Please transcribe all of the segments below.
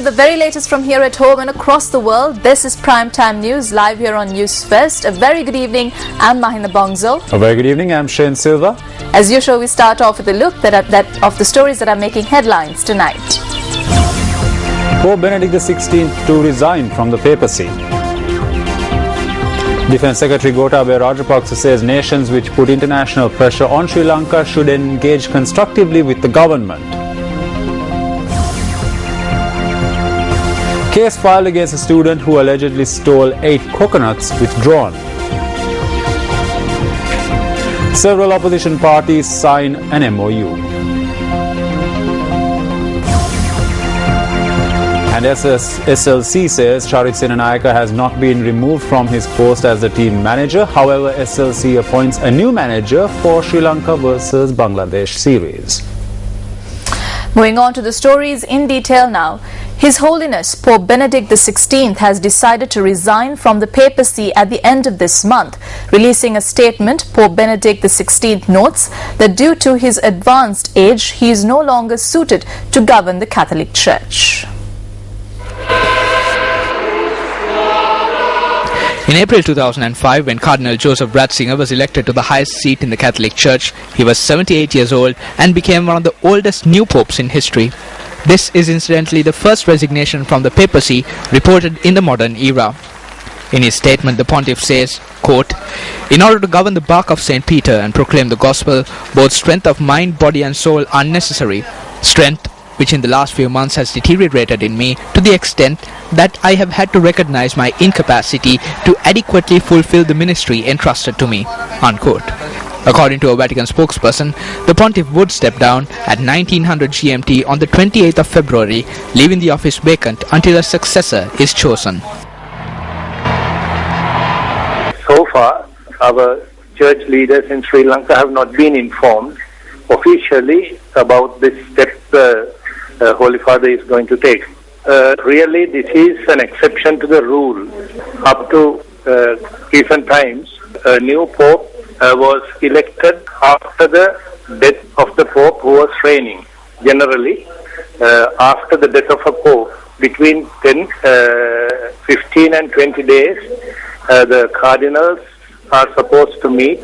the very latest from here at home and across the world. This is Primetime News live here on News First. A very good evening. I'm Mahina Bongzo. A very good evening. I'm Shane Silva. As usual, we start off with a look of the stories that are making headlines tonight. Pope Benedict XVI to resign from the papacy. Defense Secretary Gotabaya Rajapaksa says nations which put international pressure on Sri Lanka should engage constructively with the government. Case filed against a student who allegedly stole 8 coconuts withdrawn. Several opposition parties sign an MOU. And SLC says Charik Senanayaka has not been removed from his post as the team manager. However, SLC appoints a new manager for Sri Lanka versus Bangladesh series. Moving on to the stories in detail now. His Holiness Pope Benedict XVI has decided to resign from the papacy at the end of this month. Releasing a statement, Pope Benedict XVI notes that due to his advanced age, he is no longer suited to govern the Catholic Church. In April 2005, when Cardinal Joseph Ratzinger was elected to the highest seat in the Catholic Church, he was 78 years old and became one of the oldest new popes in history. This is incidentally the first resignation from the papacy reported in the modern era. In his statement, the pontiff says, quote, "In order to govern the bark of St. Peter and proclaim the gospel, both strength of mind, body and soul are necessary. Strength which in the last few months has deteriorated in me to the extent that I have had to recognize my incapacity to adequately fulfill the ministry entrusted to me." Unquote. According to a Vatican spokesperson, the pontiff would step down at 1900 GMT on the 28th of February, leaving the office vacant until a successor is chosen. So far, our church leaders in Sri Lanka have not been informed officially about this step the Holy Father is going to take. Really, this is an exception to the rule. Up to recent times, a new pope was elected after the death of the pope who was reigning. Generally, after the death of a pope, between 15 and 20 days, the cardinals are supposed to meet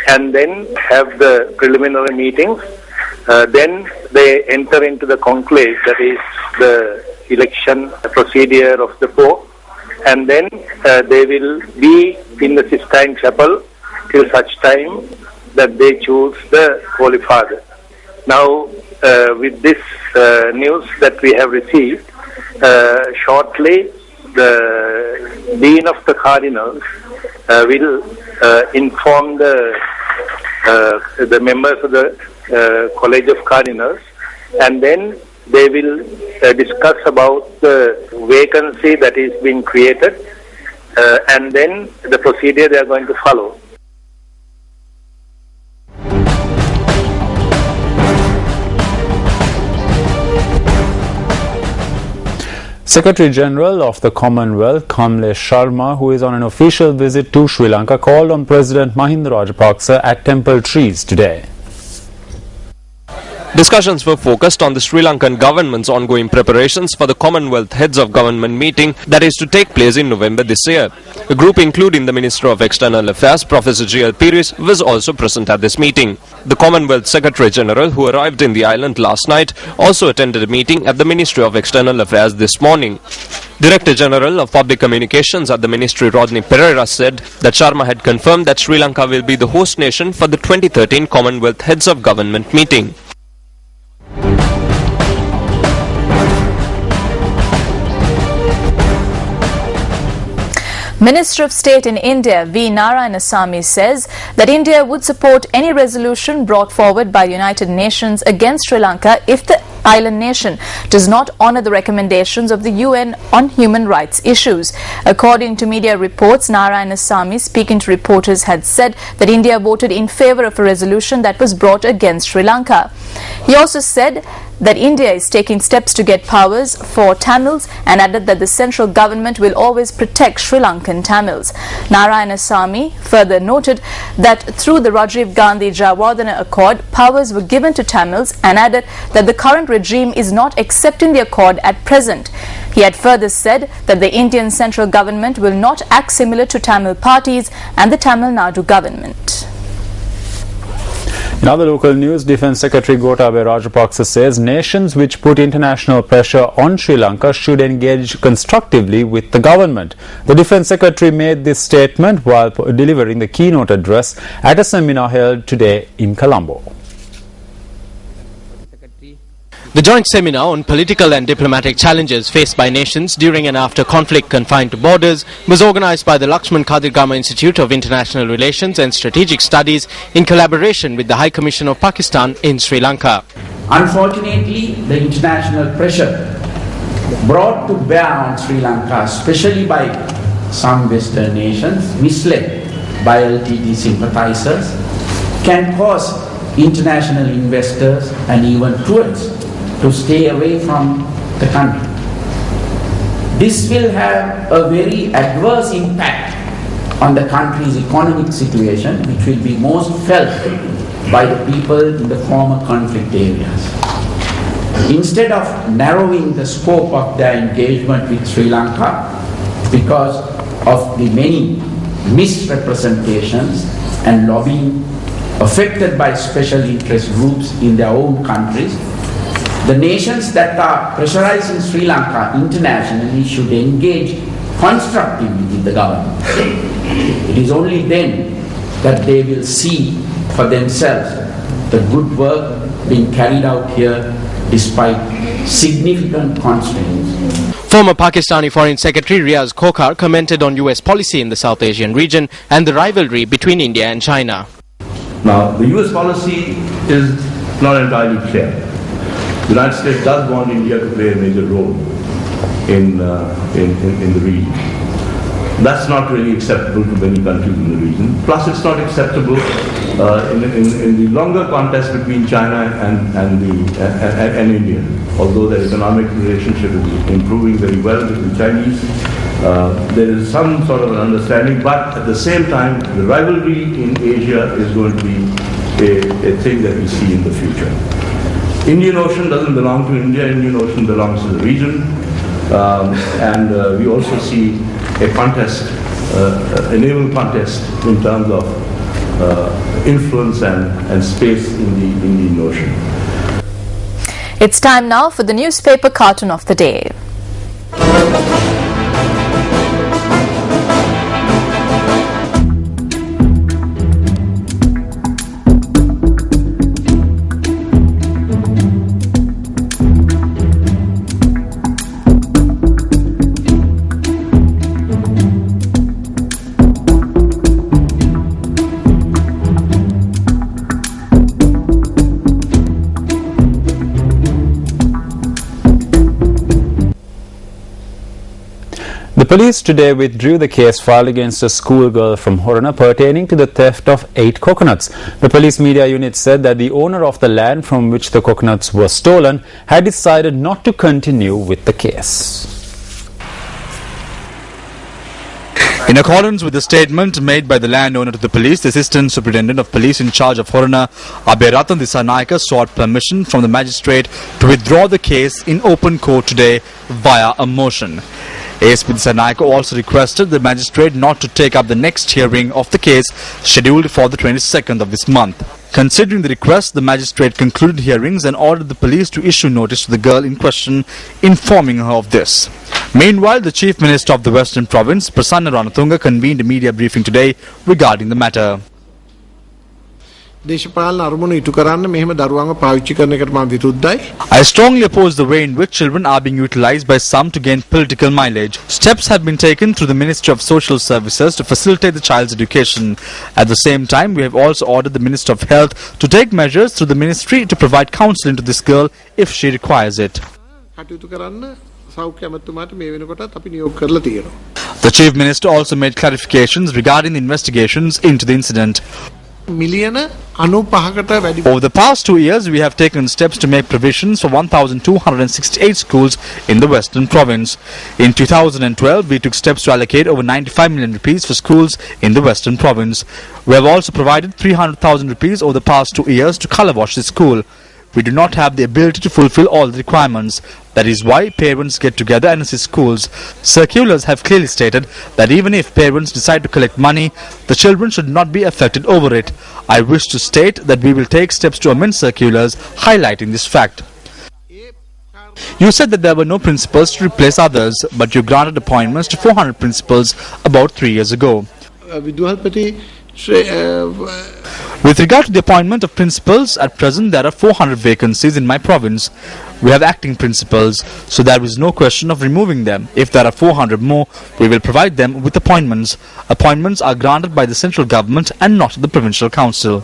and then have the preliminary meetings. Then they enter into the conclave, that is the election procedure of the Pope, and then they will be in the Sistine Chapel till such time that they choose the Holy Father. Now, with this news that we have received, shortly the Dean of the Cardinals will inform the members of the College of Cardinals, and then they will discuss about the vacancy that is being created, and then the procedure they are going to follow. Secretary General of the Commonwealth, Kamlesh Sharma, who is on an official visit to Sri Lanka, called on President Mahinda Rajapaksa at Temple Trees today. Discussions were focused on the Sri Lankan government's ongoing preparations for the Commonwealth Heads of Government meeting that is to take place in November this year. A group including the Minister of External Affairs, Professor G.L. Pires, was also present at this meeting. The Commonwealth Secretary General, who arrived in the island last night, also attended a meeting at the Ministry of External Affairs this morning. Director General of Public Communications at the Ministry, Rodney Pereira, said that Sharma had confirmed that Sri Lanka will be the host nation for the 2013 Commonwealth Heads of Government meeting. Minister of State in India, V. Narayanasamy, says that India would support any resolution brought forward by the United Nations against Sri Lanka if the island nation does not honor the recommendations of the UN on human rights issues. According to media reports, Narayanasamy, speaking to reporters, had said that India voted in favor of a resolution that was brought against Sri Lanka. He also said that India is taking steps to get powers for Tamils and added that the central government will always protect Sri Lankan Tamils. Narayanasamy further noted that through the Rajiv Gandhi Jayawardena Accord, powers were given to Tamils and added that the current regime is not accepting the accord at present. He had further said that the Indian central government will not act similar to Tamil parties and the Tamil Nadu government. In other local news, Defence Secretary Gotabaya Rajapaksa says nations which put international pressure on Sri Lanka should engage constructively with the government. The Defence Secretary made this statement while delivering the keynote address at a seminar held today in Colombo. The joint seminar on political and diplomatic challenges faced by nations during and after conflict confined to borders was organized by the Lakshman Kadirgama Institute of International Relations and Strategic Studies in collaboration with the High Commission of Pakistan in Sri Lanka. Unfortunately, the international pressure brought to bear on Sri Lanka, especially by some Western nations, misled by LTT sympathizers, can cause international investors and even tourists to stay away from the country. This will have a very adverse impact on the country's economic situation, which will be most felt by the people in the former conflict areas. Instead of narrowing the scope of their engagement with Sri Lanka because of the many misrepresentations and lobbying affected by special interest groups in their own countries, the nations that are pressurizing Sri Lanka internationally should engage constructively with the government. It is only then that they will see for themselves the good work being carried out here despite significant constraints. Former Pakistani Foreign Secretary Riaz Khokhar commented on US policy in the South Asian region and the rivalry between India and China. Now, the US policy is not entirely clear. The United States does want India to play a major role in the region. That's not really acceptable to many countries in the region. Plus, it's not acceptable in the longer contest between China and India. Although their economic relationship is improving very well with the Chinese, there is some sort of an understanding. But at the same time, the rivalry in Asia is going to be a thing that we see in the future. Indian Ocean doesn't belong to India. Indian Ocean belongs to the region. And we also see a contest, a naval contest in terms of influence and space in the Indian Ocean. It's time now for the newspaper cartoon of the day. The police today withdrew the case filed against a schoolgirl from Horana pertaining to the theft of 8 coconuts. The police media unit said that the owner of the land from which the coconuts were stolen had decided not to continue with the case. In accordance with the statement made by the landowner to the police, the Assistant Superintendent of Police in charge of Horana, Abheratan Disanaika, sought permission from the magistrate to withdraw the case in open court today via a motion. ASP Disanaika also requested the magistrate not to take up the next hearing of the case scheduled for the 22nd of this month. Considering the request, the magistrate concluded hearings and ordered the police to issue notice to the girl in question, informing her of this. Meanwhile, the Chief Minister of the Western Province, Prasanna Ranatunga, convened a media briefing today regarding the matter. I strongly oppose the way in which children are being utilized by some to gain political mileage. Steps have been taken through the Ministry of Social Services to facilitate the child's education. At the same time, we have also ordered the Minister of Health to take measures through the ministry to provide counseling to this girl if she requires it. The Chief Minister also made clarifications regarding the investigations into the incident. මිලියන 95කට වැඩි. Over the past 2 years, we have taken steps to make provisions for 1,268 schools in the Western Province. In 2012, we took steps to allocate over 95 million rupees for schools in the Western Province. We have also provided 300,000 rupees over the past 2 years to colour wash the school. We do not have the ability to fulfill all the requirements. That is why parents get together and assist schools. Circulars have clearly stated that even if parents decide to collect money, the children should not be affected over it. I wish to state that we will take steps to amend circulars violating this fact. You said that there were no principals to replace others, but you granted appointments to 400 principals about 3 years ago. With regard to the appointment of principals, at present there are 400 vacancies in my province. We have acting principals, so there is no question of removing them. If there are 400 more, we will provide them with appointments. Appointments are granted by the central government and not the provincial council.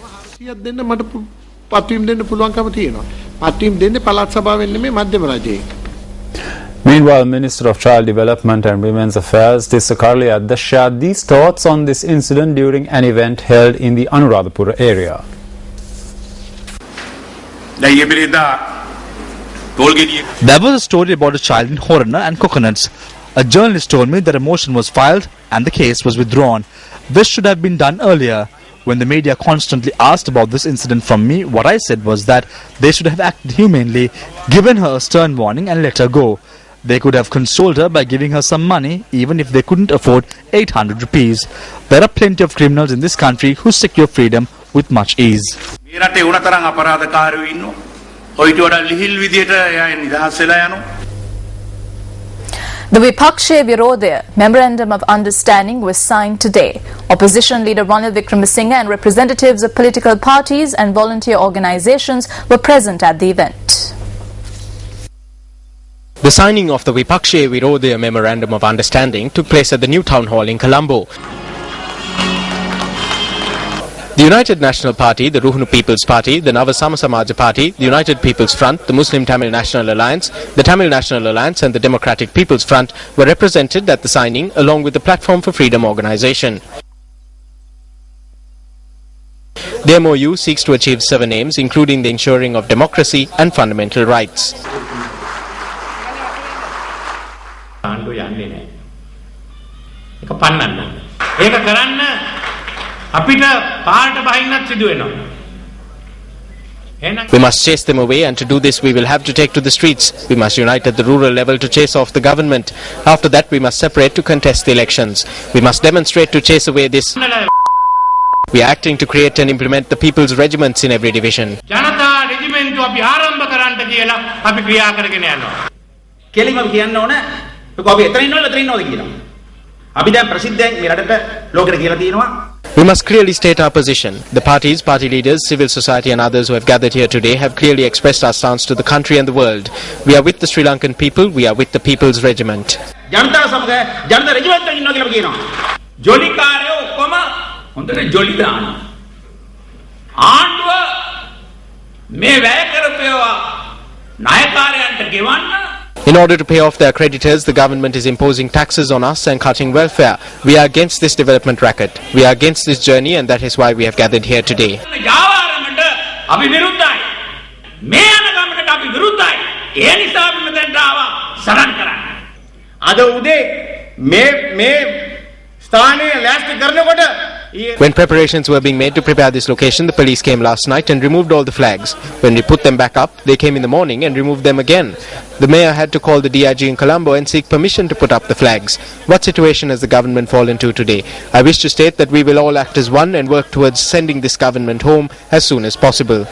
Meanwhile, Minister of Child Development and Women's Affairs, Tissa Karliadda, shared these thoughts on this incident during an event held in the Anuradhapura area. There was a story about a child in Horana and coconuts. A journalist told me that a motion was filed and the case was withdrawn. This should have been done earlier. When the media constantly asked about this incident from me, what I said was that they should have acted humanely, given her a stern warning and let her go. They could have consoled her by giving her some money, even if they couldn't afford 800 rupees. There are plenty of criminals in this country who secure freedom with much ease. The Vipakshe Virodhaya Memorandum of Understanding was signed today. Opposition leader Ranil Wickremesinghe and representatives of political parties and volunteer organizations were present at the event. The signing of the Vipakshe Virodhaya Memorandum of Understanding took place at the new town hall in Colombo. The United National Party, the Ruhunu People's Party, the Nava Samasamaja Party, the United People's Front, the Muslim Tamil National Alliance, the Tamil National Alliance and the Democratic People's Front were represented at the signing along with the Platform for Freedom organization. The MOU seeks to achieve 7 aims, including the ensuring of democracy and fundamental rights. We must chase them away, and to do this we will have to take to the streets. We must unite at the rural level to chase off the government. After that we must separate to contest the elections. We must demonstrate to chase away this. We are acting to create and implement the people's regiments in every division. We must clearly state our position. The parties, party leaders, civil society and others who have gathered here today have clearly expressed our stance to the country and the world. We are with the Sri Lankan people, we are with the people's regiment. In order to pay off their creditors, the government is imposing taxes on us and cutting welfare. We are against this development racket. We are against this journey, and that is why we have gathered here today. When preparations were being made to prepare this location, the police came last night and removed all the flags. When we put them back up, they came in the morning and removed them again. The mayor had to call the DIG in Colombo and seek permission to put up the flags. What situation has the government fallen into today? I wish to state that we will all act as one and work towards sending this government home as soon as possible.